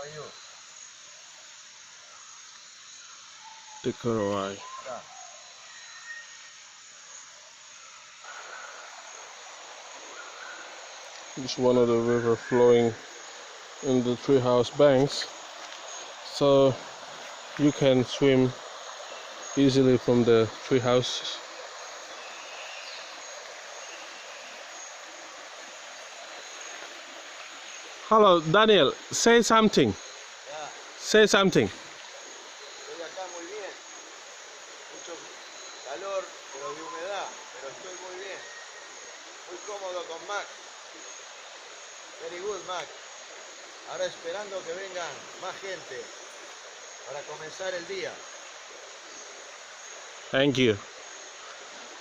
are you? The Korowai. Yeah. It's one of the river flowing in the treehouse banks, so you can swim easily from the tree houses. Hello, Daniel. Say something. Yeah. Say something. Estoy acá muy bien. Mucho calor, pero de humedad. Pero estoy muy bien. Muy cómodo con Mac. Very good, Mac. Ahora esperando que vengan más gente para comenzar el día. Thank you.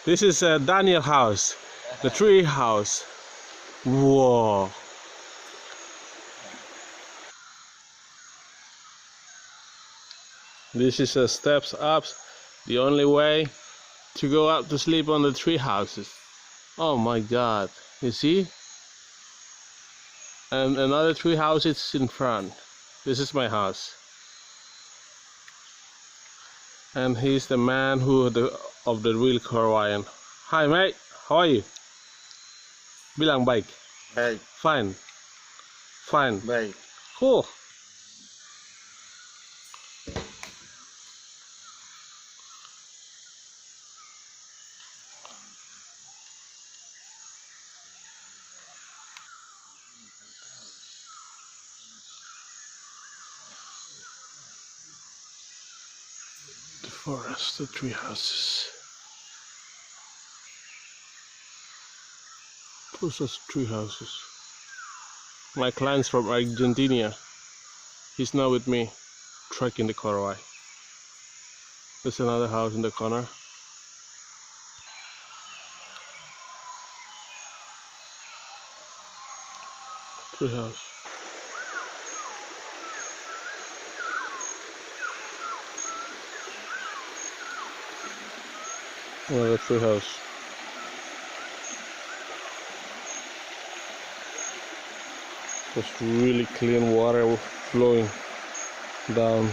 This is Daniel house, the tree house. Whoa. This is steps up, the only way to go up to sleep on the tree houses. Oh my God, you see? And another tree house is in front. This is my house. And he's the man of the real Korowaian. Hi mate, how are you? Bilang baik. Baik. Fine. Fine. Baik. Cool. The forest, the tree houses. Those are tree houses. My client's from Argentina. He's now with me, trekking the Korowai. There's another house in the corner. Tree house. Another tree house. There's really clean water flowing down.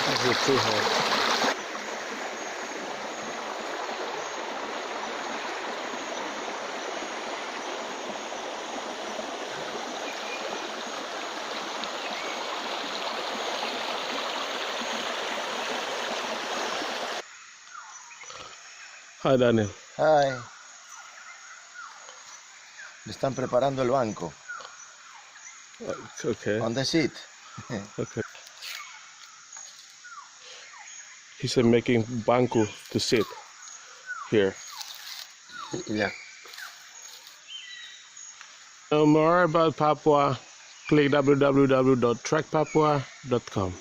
That's the tree house. Hi Daniel. Hi. Le están preparando el banco. Okay. On the seat. Okay. He's making banku to sit here. Yeah. To know more about Papua, click www.Trek-Papua.com.